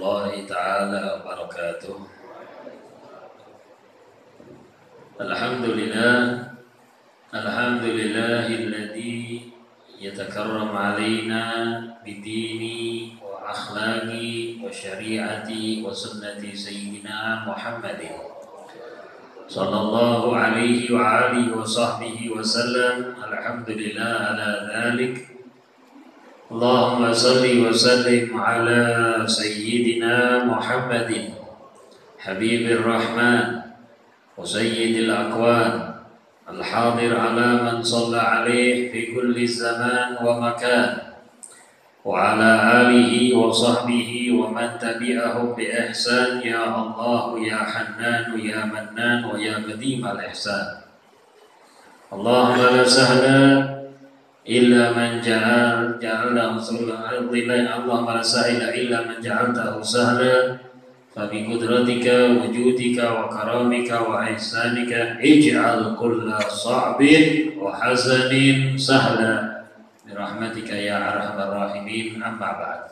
warahmatullahi taala wabarakatuh. Alhamdulillahilladzi yatakarram alaina bidini wa akhlaqi wa syari'ati wa sunnati sayyidina Muhammadin sallallahu alaihi wa alihi wa sahbihi wa sallam. Alhamdulillah ala dzalik. Allahumma salli wa sallim ala sayyidina Muhammadin habibir rahman wa sayyidil akwan al-hadir ala man shalla alaih fi kulli zaman wa makan wa ala alihi wa sahbihi wa man tabi'ahum bi ihsan ya Allah ya Hannan ya Mannan wa ya Qadim al-ihsan. Allahumma la sahla illa man ja'alnahu sahlan. Allahumma la sahila illa man ja'altahu sahlan. Fa bi qudratika wujudika wa karamika wa ihsanika ij'al kulla sa'bin wa hazanin sahla bi rahmatika ya arhamar rahimin. Amma ba'd.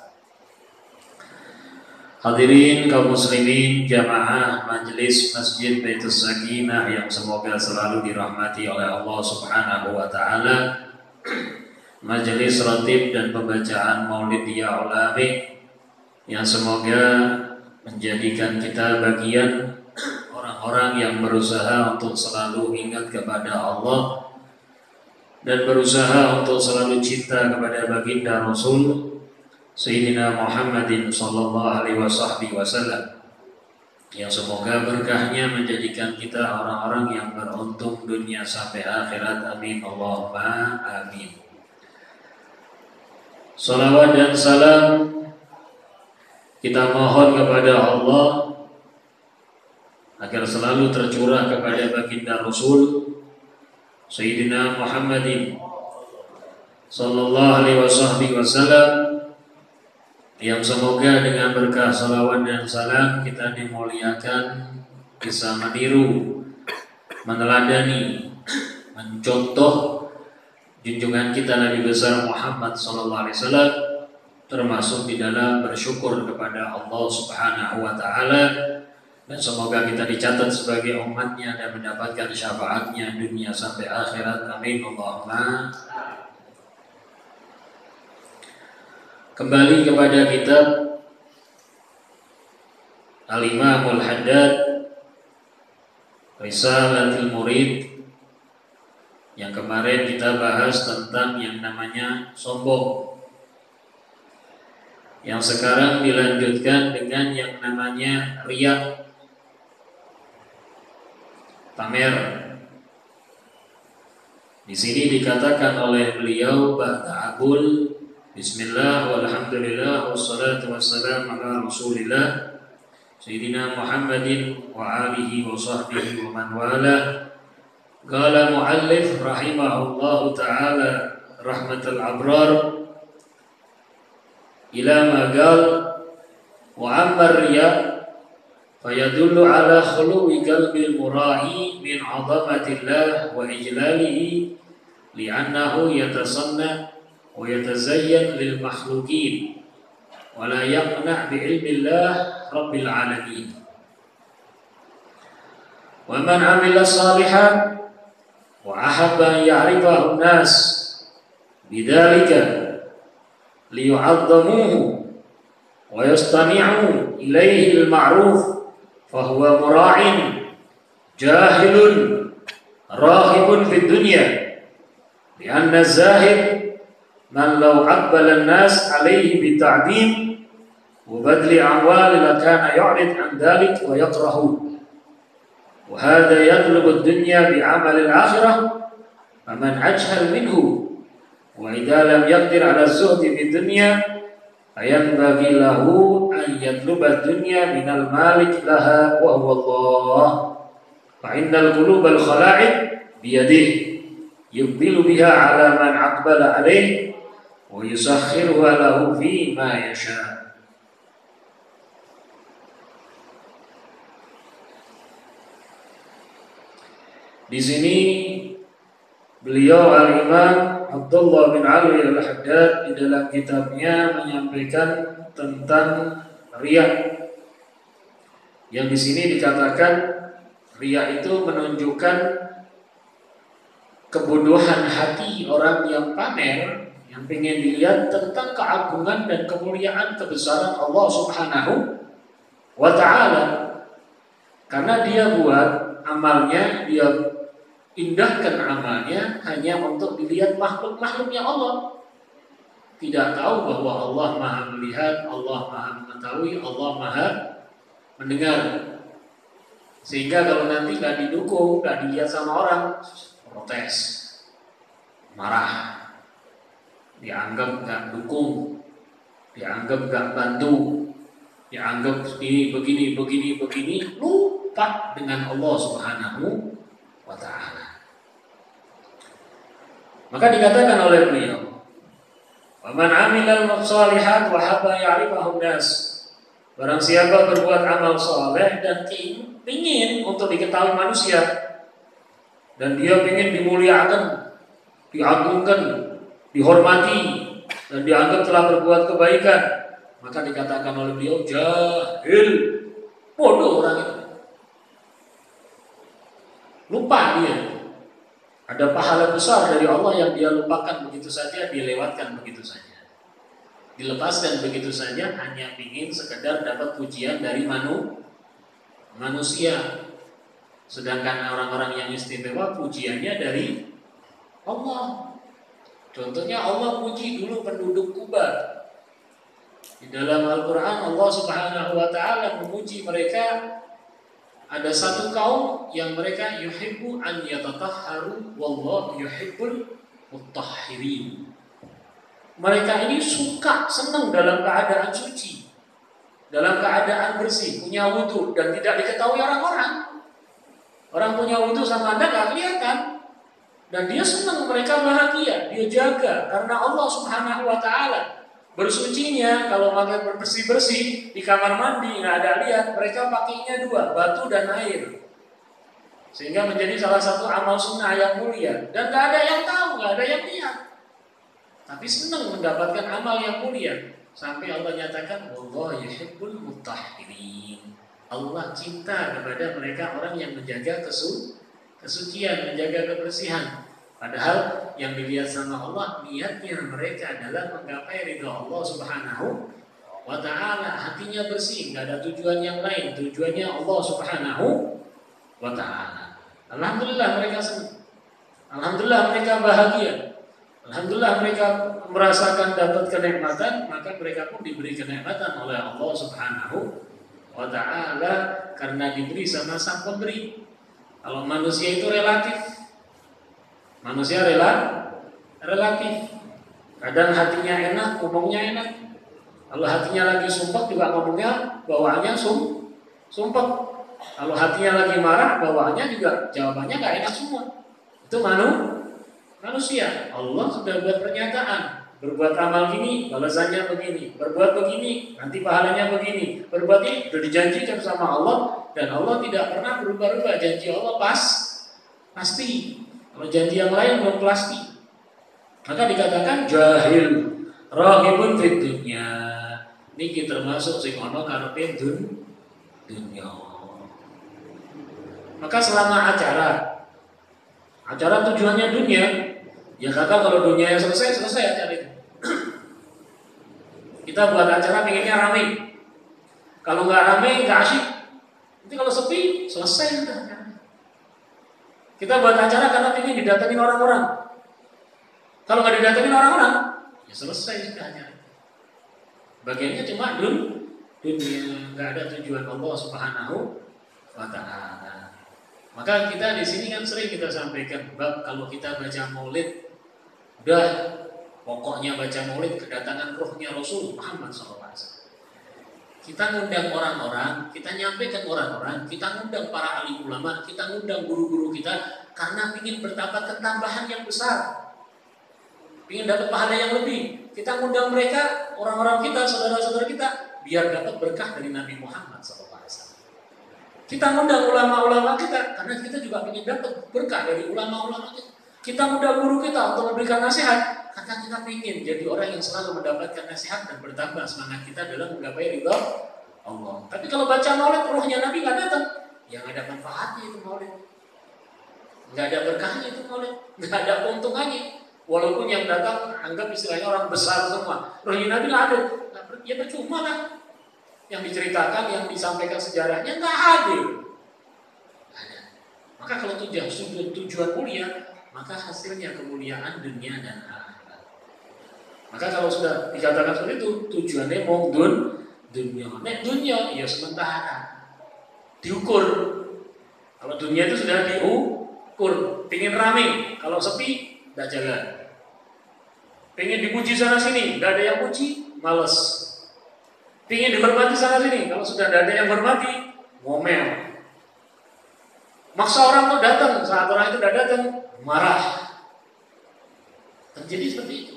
Hadirin kaum muslimin jamaah majelis Masjid Baitus Sakinah yang semoga selalu dirahmati oleh Allah Subhanahu wa taala. Majelis ratib dan pembacaan Maulid ya ulami yang semoga menjadikan kita bagian orang-orang yang berusaha untuk selalu ingat kepada Allah dan berusaha untuk selalu cinta kepada baginda Rasul Sayyidina Muhammadin sallallahu alaihi wasallam, yang semoga berkahnya menjadikan kita orang-orang yang beruntung dunia sampai akhirat. Amin Allahumma amin. Salawat dan salam kita mohon kepada Allah agar selalu tercurah kepada baginda Rasul Sayyidina Muhammadin sallallahu alaihi wasallam, yang semoga dengan berkah salawat dan salam kita dimuliakan, bisa meniru, meneladani, mencontoh junjungan kita Nabi besar Muhammad sallallahu alaihi wasallam, termasuk di dalam bersyukur kepada Allah Subhanahu wa taala, dan semoga kita dicatat sebagai umatnya dan mendapatkan syafaatnya dunia sampai akhirat. Amin Allahumma. Kembali kepada kitab Al-Imamul Haddad Risalatul Murid, yang kemarin kita bahas tentang yang namanya sombong, yang sekarang dilanjutkan dengan yang namanya riya, pamer. Di sini dikatakan oleh beliau ba'da'abul Bismillah walhamdulillah wassalatu wassalamu ala Rasulillah Sayyidina Muhammadin wa alihi wa sahbihi wa man wala. Qala muallif rahimahullahu ta'ala rahmatul abrar ila ma qala wa amma riya fayadullu ala khuluwi qalbil mura'i min 'azamatillah wa ijlalihi li'annahu yatasanna wa yatazayyan lil makhluqin wa la yaqna' bi ilmillah rabbil alamin. Wa man 'amila salihan wa ahabba an ya'rifahu an-nas bidzalika liyu'azzamuhu wa yastami'u ilayhi al-ma'ruf fa huwa mura'in jahilun rahibun fid dunya li anna az-zahid man law aqbala an-nas alayhi bi ta'dim wa badli amwal la kana yu'rid an dhalik wa yakrahu wa hadha yatlubu ad-dunya bi 'amal al-akhirah faman ajhal minhu wa idza lam yaqdir 'ala az-zuhdi fi dunya ayanbaghi lahu an yatluba ad-dunya minal malik laha wa huwa Allah fa innal qulubal khala'id bi yadihi yubdilu biha 'ala man aqbala 'alayhi wa yusakhiruha lahu fi ma yasha. Di sini beliau Al-Imam Abdullah bin Ali Al-Haddad di dalam kitabnya menyampaikan tentang Riya. Yang di sini dikatakan riya itu menunjukkan kebodohan hati orang yang pamer, yang ingin dilihat tentang keagungan dan kemuliaan kebesaran Allah Subhanahu wa ta'ala. Karena dia buat amalnya, dia indahkan amalnya hanya untuk dilihat makhluk-makhluknya Allah. Tidak tahu bahwa Allah Maha melihat, Allah Maha mengetahui, Allah Maha mendengar. Sehingga kalau nanti gak didukung, gak dilihat sama orang, protes, marah, dianggap gak dukung, dianggap gak bantu, dianggap begini, lupa dengan Allah Subhanahu wa ta'ala. Maka dikatakan oleh beliau, "Wa man 'amilal shalihat wa habba ya'rifahu nas." Barang siapa berbuat amal saleh dan ingin untuk diketahui manusia, dan dia ingin dimuliakan, diagungkan, dihormati, dan dianggap telah berbuat kebaikan, maka dikatakan oleh beliau jahil, bodoh orang itu. Lupa dia. Ada pahala besar dari Allah yang dia lupakan begitu saja, dilewatkan begitu saja. Dilepaskan begitu saja hanya ingin sekedar dapat pujian dari manusia. Sedangkan orang-orang yang istimewa pujiannya dari Allah. Contohnya Allah puji dulu penduduk Kuba. Di dalam Al-Quran Allah Subhanahu wa ta'ala memuji mereka. Ada satu kaum yang mereka yuhibbu an yatatahharu wallahu yuhibbul mutahhirin. Mereka ini suka, senang dalam keadaan suci, dalam keadaan bersih, punya wudu dan tidak diketahui orang-orang. Orang punya wudu sama Anda gak kelihatan. Dan dia senang, mereka bahagia, dia jaga karena Allah Subhanahu wa ta'ala. Bersucinya kalau pakai bersih-bersih di kamar mandi nggak ada lihat, mereka pakainya dua, batu dan air. Sehingga menjadi salah satu amal sunnah yang mulia. Dan nggak ada yang tahu, nggak ada yang lihat. Tapi senang mendapatkan amal yang mulia. Sampai Allah nyatakan, wallahu yuhibbul mutahhirin. Allah cinta kepada mereka orang yang menjaga kesucian, menjaga kebersihan. Padahal yang dilihat sama Allah, niatnya mereka adalah menggapai ridha Allah Subhanahu wa ta'ala. Hatinya bersih, nggak ada tujuan yang lain. Tujuannya Allah Subhanahu wa ta'ala. Alhamdulillah mereka senang. Alhamdulillah mereka bahagia. Alhamdulillah mereka merasakan dapat kenikmatan, maka mereka pun diberi kenikmatan oleh Allah Subhanahu wa ta'ala karena diberi sama sang pemberi. Kalau manusia itu relatif. Manusia relatif. Kadang hatinya enak, ngomongnya enak. Kalau hatinya lagi sumpah juga ngomongnya bawaannya sumpah. Kalau hatinya lagi marah, bawaannya juga jawabannya gak enak semua. Itu manusia. Allah sudah buat pernyataan. Berbuat amal gini, balasannya begini. Berbuat begini, nanti pahalanya begini. Berbuat ini sudah dijanjikan sama Allah. Dan Allah tidak pernah berubah-ubah. Janji Allah pasti. Kalau janji yang lain belum pasti. Maka dikatakan jahil, raghibun fid dunya. Niki termasuk sing ana karepe dunya. Maka selama acara tujuannya dunia, ya kata kalau dunia yang selesai acara itu. Kita buat acara pengennya ramai. Kalau nggak ramai nggak asyik. Nanti kalau sepi selesai sudah. Kita buat acara karena ingin didatengin orang-orang. Kalau nggak didatengin orang-orang, ya selesai sudah acara. Bagiannya cuma dunia, nggak ada tujuan Allah Subhanahu wa ta'ala. Maka kita di sini kan sering kita sampaikan bab kalau kita baca maulid, udah pokoknya baca maulid kedatangan rohnya Rasul Muhammad SAW. Kita ngundang orang-orang, kita nyampaikan orang-orang, kita ngundang para alim ulama, kita ngundang guru-guru kita karena ingin bertambah ketambahan yang besar, ingin dapat pahala yang lebih. Kita ngundang mereka, orang-orang kita, saudara-saudara kita, biar dapat berkah dari Nabi Muhammad SAW. Kita ngundang ulama-ulama kita karena kita juga ingin dapat berkah dari ulama-ulama kita. Kita ngundang guru kita untuk memberikan nasihat karena kita ingin jadi orang yang selalu mendapatkan nasihat dan bertambah semangat kita dalam menggapai ridha Allah. Tapi kalau baca maulid rohnya Nabi nggak datang, ya nggak ada manfaatnya itu maulid, nggak ada berkahnya itu maulid, nggak ada keuntungannya. Walaupun yang datang anggap istilahnya orang besar semua, rohnya Nabi nggak ada, ya percuma lah. Yang diceritakan, yang disampaikan sejarahnya nggak hadir. Maka kalau tujuan mulia, maka hasilnya kemuliaan dunia dan akhirat. Maka kalau sudah dikatakan seperti itu, tujuannya mau dunia. Nek dunia ya sementara. Diukur. Kalau dunia itu sudah diukur, pingin rame, kalau sepi tidak jalan. Pingin dipuji sana sini, tidak ada yang puji, males. Pingin dihormati sana sini, kalau sudah tidak ada yang hormati, ngomel. Maksa orang tuh datang, saat orang itu tidak datang, marah. Terjadi seperti itu.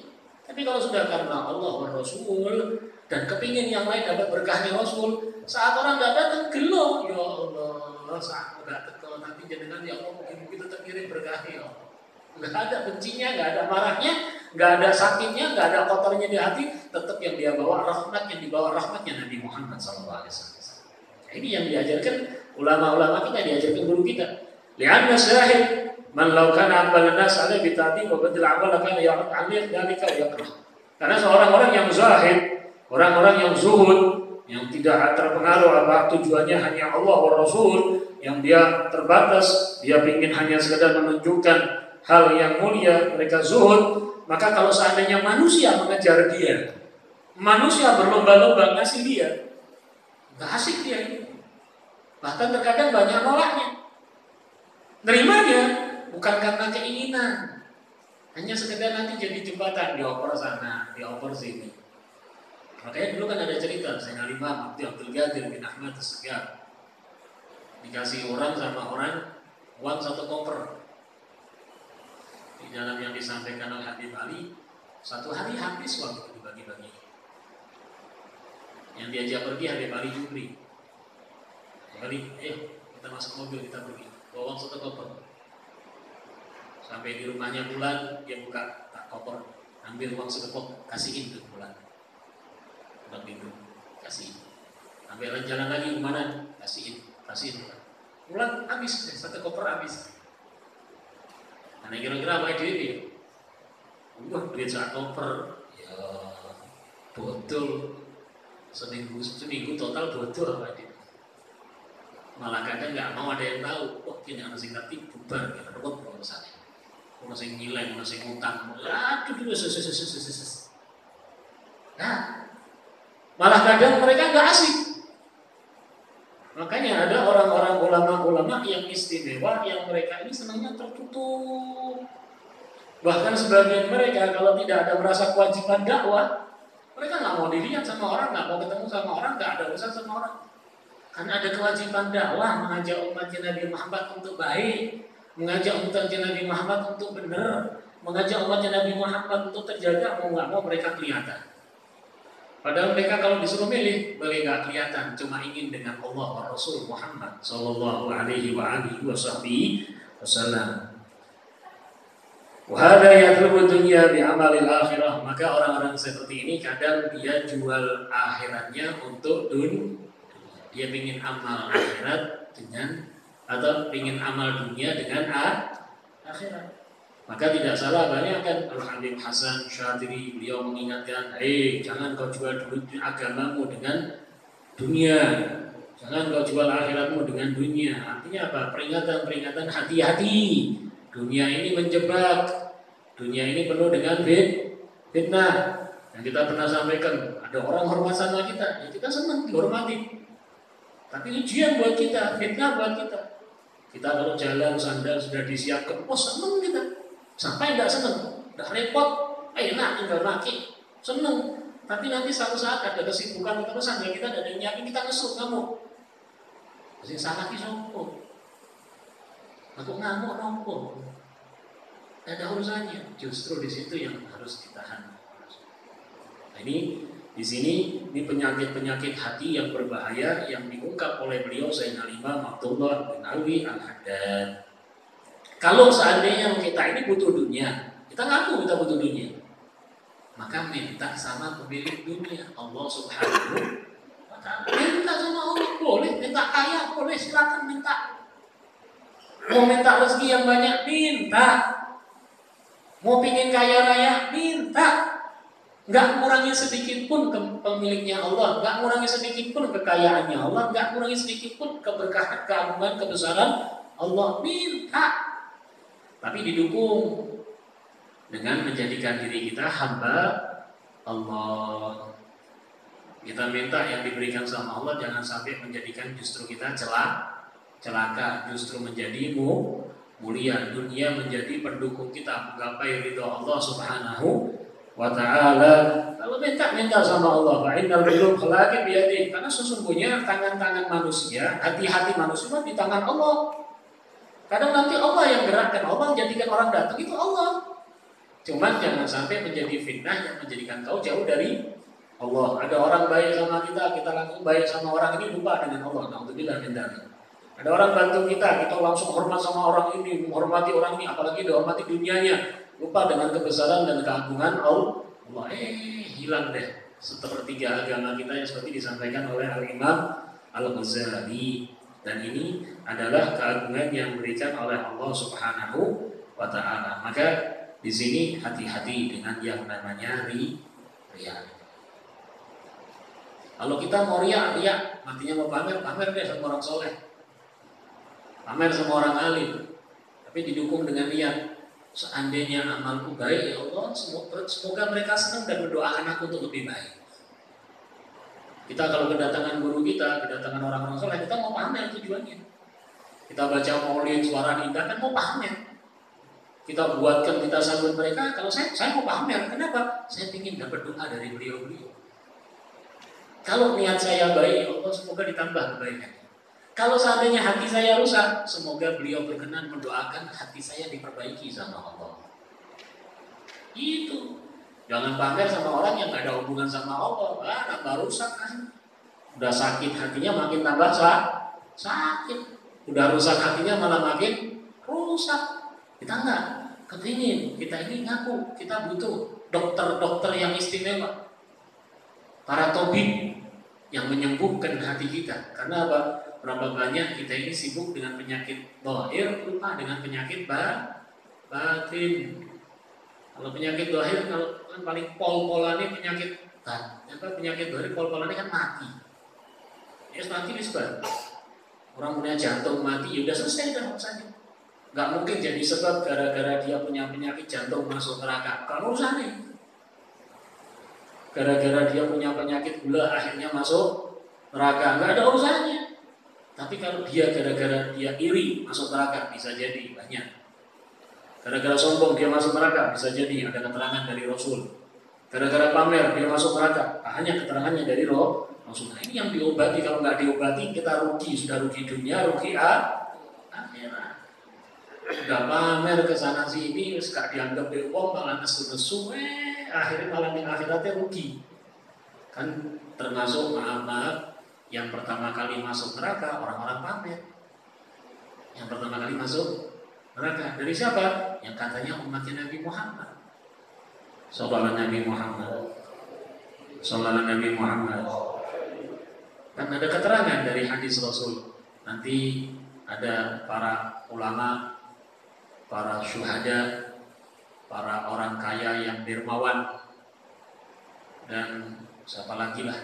Tapi kalau sudah karena Allah wa Rasul dan kepingin yang lain dapat berkahnya Rasul, saat orang tidak datang, gelo, ya Allah, saat tidak teko nanti jangan ya Allah mungkin kita terkirim berkahnya. Nggak ada bencinya, nggak ada marahnya, nggak ada sakitnya, nggak ada kotornya di hati, tetap yang dia bawa rahmat, yang dibawa rahmatnya Nabi Muhammad SAW. Ini yang diajarkan ulama-ulama kita, diajarkan guru kita. Lianna syahid man law kana aqbal nas ala bi ta'dib wa badal amal kana ya'ud 'amil dalika yakrah. Karena seorang orang yang zahid, orang-orang yang zuhud, yang tidak terpengaruh apa tujuannya hanya Allah wa Rasul, yang dia terbatas, dia ingin hanya sekedar menunjukkan hal yang mulia, mereka zuhud, maka kalau seandainya manusia mengejar dia, manusia berlomba-lomba ngasih dia, nggak asik dia ini. Bahkan terkadang banyak nolaknya. Nerimanya bukan karena keinginan, hanya sekedar nanti jadi jembatan, dioper sana, dioper sini. Makanya dulu kan ada cerita, Sayyidina Imam Abdul Qadir bin Ahmad As-Segaf dikasih orang sama orang uang 1 koper. Di dalam yang disampaikan oleh Habib Ali, 1 hari habis uang itu dibagi-bagi. Yang diajak pergi Habib Ali Jumri. Habib Ali, kita masuk mobil, kita pergi. Bawa uang 1 koper. Sampai di rumahnya bulan, dia buka tak koper, ambil uang sekepok, kasihin ke bulan. Bulan minggu, kasih. Ambil jalan lagi kemana? Kasihin. Bulan habis, 1 koper habis. Karena kira-kira apa duit ya? Wah, duit 1 koper, ya botol. Seminggu total botol apa dia? Malah kadang nggak mau ada yang tahu. Wah, ini anak sing ngerti bubar, ya repot urusannya. Ono sing nilai, ono sing ngutang. Aduh, nah, malah kadang mereka nggak asik. Makanya ada orang-orang ulama-ulama yang istimewa, yang mereka ini senangnya tertutup. Bahkan sebagian mereka kalau tidak ada merasa kewajiban dakwah, mereka nggak mau dilihat sama orang, nggak mau ketemu sama orang, nggak ada urusan sama orang. Karena ada kewajiban dakwah, mengajak umatnya Nabi Muhammad untuk baik, mengajak umatnya Nabi Muhammad untuk benar, mengajak umatnya Nabi Muhammad untuk terjaga, mau nggak mau mereka kelihatan. Padahal mereka kalau disuruh milih, boleh nggak kelihatan, cuma ingin dengan Allah wa Rasul Muhammad Sallallahu Alaihi Wasallam. Wahada yatlubu dunya bi amalil akhirah. Maka orang-orang seperti ini kadang dia jual akhiratnya untuk dunia. Dia ingin amal akhirat dengan atau ingin amal dunia dengan akhirat. Maka tidak salah banyak kan Al-Habib Hasan Syadiri beliau mengingatkan, jangan kau jual dulu agamamu dengan dunia, jangan kau jual akhiratmu dengan dunia. Artinya apa? Peringatan-peringatan hati-hati. Dunia ini menjebak, dunia ini penuh dengan fitnah. Yang kita pernah sampaikan, ada orang hormat sama kita, ya kita senang dihormati. Tapi ujian buat kita, fitnah buat kita. Kita kalau jalan sandal sudah disiapkan, senang kita. Sampai tidak senang, tidak repot, enak tinggal maki, senang. Tapi nanti suatu saat ada kesibukan terus sandal kita ada yang nyiapin, kita ngesuk ngamuk. Masih salah ki sopo. Aku ngamuk nompo. Tidak ada urusannya. Justru di situ yang harus ditahan. Nah, ini di sini ini penyakit-penyakit hati yang berbahaya yang diungkap oleh beliau Sayyidina Imam Abdullah bin Alwi Al-Haddad. Kalau seandainya kita ini butuh dunia, kita ngaku kita butuh dunia, maka minta sama pemilik dunia Allah Subhanahu wa Ta'ala. Minta sama boleh, minta kaya boleh, silakan minta. Mau minta rezeki yang banyak, minta. Mau pingin kaya raya, minta. Nggak ngurangi sedikit pun pemiliknya Allah, nggak ngurangi sedikit pun kekayaannya Allah, nggak ngurangi sedikit pun keberkahan, keagungan, kebesaran Allah, minta. Tapi didukung dengan menjadikan diri kita hamba Allah. Kita minta yang diberikan sama Allah jangan sampai menjadikan justru kita celaka, justru menjadi mulia. Dunia menjadi pendukung kita menggapai ridho Allah Subhanahu wa ta'ala. Kalau minta sama Allah, fa innal qulub khalaqi biyadihi, karena sesungguhnya tangan-tangan manusia, hati-hati manusia di tangan Allah. Kadang nanti Allah yang gerakkan, Allah menjadikan orang datang itu Allah. Cuman jangan sampai menjadi fitnah yang menjadikan kau jauh dari Allah. Ada orang baik sama kita langsung baik sama orang ini, lupa dengan Allah. Alhamdulillah min dzalik. Ada orang bantu kita langsung hormat sama orang ini, menghormati orang ini, apalagi dihormati dunianya, lupa dengan kebesaran dan keagungan Allah. Hilang deh sepertiga agama kita yang seperti disampaikan oleh Al-Imam Al-Ghazali. Dan ini adalah keagungan yang diberikan oleh Allah Subhanahu wa ta'ala. Maka di sini hati-hati dengan yang namanya riya. Kalau kita mau riya, artinya mau pamer deh sama orang soleh, pamer sama orang alim, tapi didukung dengan riya. Seandainya amalku baik, ya Allah, semoga mereka senang dan mendoakan aku untuk lebih baik. Kita kalau kedatangan guru kita, kedatangan orang-orang soleh, kita mau pamer tujuannya. Kita baca maulid, suara indah kan mau pamer. Kita buatkan, kita sambut mereka. Kalau saya mau pamer, kenapa? Saya ingin dapat doa dari beliau-beliau. Kalau niat saya baik, Allah semoga ditambah kebaikan. Kalau seandainya hati saya rusak, semoga beliau berkenan mendoakan hati saya diperbaiki sama Allah. Itu. Jangan pamer sama orang yang gak ada hubungan sama Allah. Nambah rusak kan. Udah sakit hatinya makin tambah sakit. Udah rusak hatinya malah makin rusak. Kita enggak kepingin, kita ini ngaku kita butuh dokter-dokter yang istimewa, para tabib yang menyembuhkan hati kita. Karena apa? Berapa banyak kita ini sibuk dengan penyakit zahir, lupa dengan penyakit batin. Kalau penyakit zahir, kalau kan paling pol-polannya penyakit zahir, pol-polannya kan mati. Ya mati disebut. Orang punya jantung mati, ya udah selesai dah urusannya. Gak mungkin jadi sebab gara-gara dia punya penyakit jantung masuk neraka. Kalau urusannya gara-gara dia punya penyakit gula akhirnya masuk neraka, nggak ada urusannya. Tapi kalau dia gara-gara dia iri masuk neraka, bisa jadi banyak. Gara-gara sombong dia masuk neraka, bisa jadi ada keterangan dari Rasul. Gara-gara pamer dia masuk neraka, hanya keterangannya dari Rasul. Nah, ini yang diobati. Kalau nggak diobati kita rugi, sudah rugi dunia, rugi akhirat. Udah pamer ke sana sini, gak dianggap bewong, malah nesu-nesu, akhirnya malah di akhiratnya rugi. Kan termasuk maaf, yang pertama kali masuk neraka orang-orang pamer. Yang pertama kali masuk neraka dari siapa? Yang katanya umatnya Nabi Muhammad. Sallallahu Nabi Muhammad. Sallallahu Nabi Muhammad. Kan ada keterangan dari hadis Rasul. Nanti ada para ulama, para syuhada, para orang kaya yang dermawan, dan siapa lagi lah.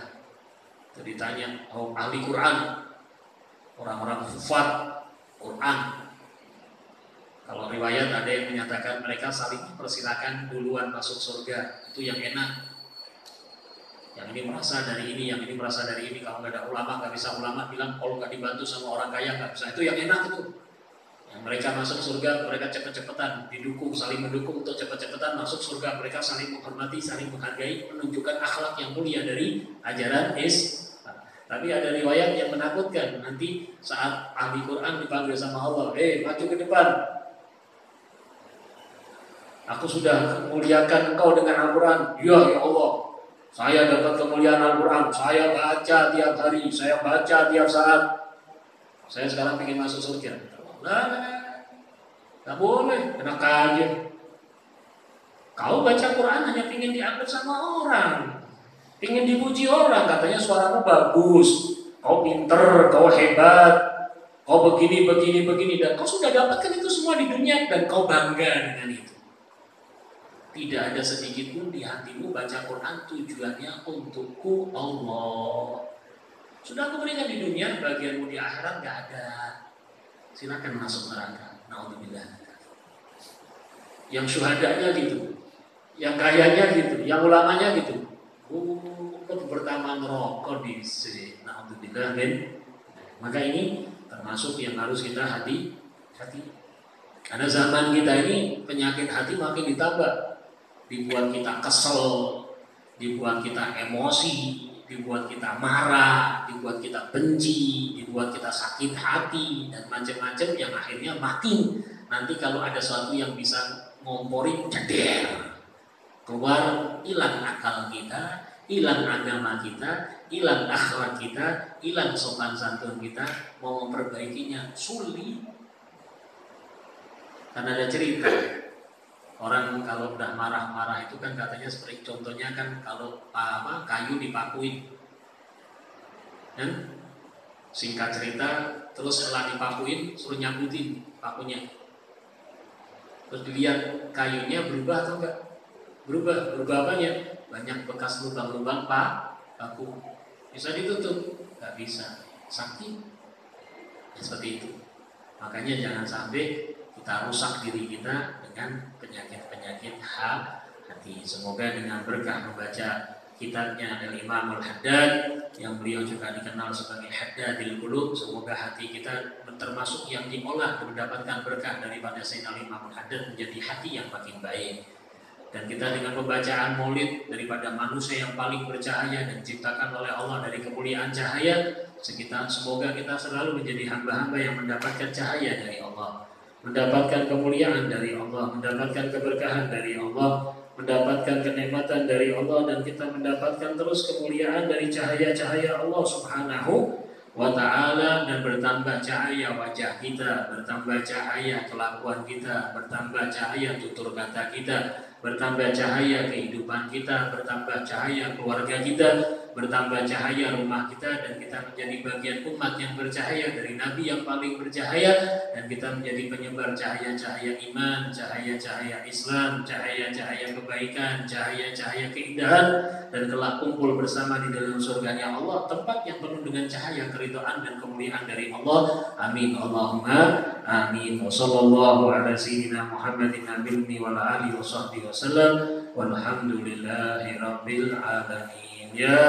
Jadi ditanya, ahli Quran, orang-orang hufaz Quran. Kalau riwayat ada yang menyatakan mereka saling mempersilakan duluan masuk surga, itu yang enak. Yang ini merasa dari ini, yang ini merasa dari ini. Kalau nggak ada ulama, nggak bisa ulama bilang kalau nggak dibantu sama orang kaya nggak bisa. Itu yang enak itu. Yang mereka masuk surga, mereka cepet-cepetan didukung, saling mendukung untuk cepet-cepetan masuk surga. Mereka saling menghormati, saling menghargai, menunjukkan akhlak yang mulia dari ajaran Islam. Tapi ada riwayat yang menakutkan. Nanti saat ahli Quran dipanggil sama Allah, maju ke depan. Aku sudah memuliakan engkau dengan Al-Quran. Ya Allah, saya dapat kemuliaan Al-Quran. Saya baca tiap hari, saya baca tiap saat. Saya sekarang ingin masuk surga. Nggak boleh, enak aja. Kau baca Quran hanya ingin dianggap sama orang, ingin dipuji orang, katanya suaramu bagus. kau pinter, kau hebat, kau begini, dan kau sudah dapatkan itu semua di dunia dan kau bangga dengan itu. Tidak ada sedikit pun di hatimu baca Quran tujuannya untukku Allah. Sudah aku berikan di dunia, bagianmu di akhirat gak ada. Silakan masuk neraka. Naudzubillah. Yang syuhadanya gitu, yang kayanya gitu, yang ulamanya gitu. Pertama ngerokok di sini. Naudzubillah. Maka ini termasuk yang harus kita hati. Karena zaman kita ini penyakit hati makin ditambah. Dibuat kita kesel, dibuat kita emosi, dibuat kita marah, dibuat kita benci, dibuat kita sakit hati dan macam-macam yang akhirnya makin nanti kalau ada sesuatu yang bisa ngomporin ceder, keluar hilang akal kita, hilang agama kita, hilang akhlak kita, hilang sopan santun kita, mau memperbaikinya sulit. Karena ada cerita. Orang kalau udah marah-marah itu kan katanya seperti contohnya kan kalau kayu dipakuin, dan singkat cerita terus setelah dipakuin suruh nyabutin pakunya, terus dilihat kayunya berubah atau enggak? Berubah apanya? Banyak bekas lubang-lubang paku. Bisa ditutup? Nggak bisa, sakit. Ya, seperti itu. Makanya jangan sampai kita rusak diri kita dengan penyakit-penyakit hati. Semoga dengan berkah membaca kitabnya Al-Imam Al-Haddad yang beliau juga dikenal sebagai Haddadil Qulub, semoga hati kita termasuk yang diolah mendapatkan berkah daripada Sayyidina Al-Imam Al-Haddad menjadi hati yang makin baik. Dan kita dengan pembacaan maulid daripada manusia yang paling bercahaya dan diciptakan oleh Allah dari kemuliaan cahaya, semoga kita selalu menjadi hamba-hamba yang mendapatkan cahaya dari Allah, mendapatkan kemuliaan dari Allah, mendapatkan keberkahan dari Allah, mendapatkan kenikmatan dari Allah, dan kita mendapatkan terus kemuliaan dari cahaya-cahaya Allah Subhanahu wa ta'ala, dan bertambah cahaya wajah kita, bertambah cahaya kelakuan kita, bertambah cahaya tutur kata kita, bertambah cahaya kehidupan kita, bertambah cahaya keluarga kita, bertambah cahaya rumah kita, dan kita menjadi bagian umat yang bercahaya dari Nabi yang paling bercahaya, dan kita menjadi penyebar cahaya-cahaya iman, cahaya-cahaya Islam, cahaya-cahaya kebaikan, cahaya-cahaya keindahan, dan kelak kumpul bersama di dalam surganya Allah, tempat yang penuh dengan cahaya keridhaan dan kemuliaan dari Allah. Amin Allahumma amin. Wa sallallahu ala sayyidina Muhammadin nabiyyi wa ala alihi wa sahbihi wasallam walhamdulillahi rabbil alamin. Ya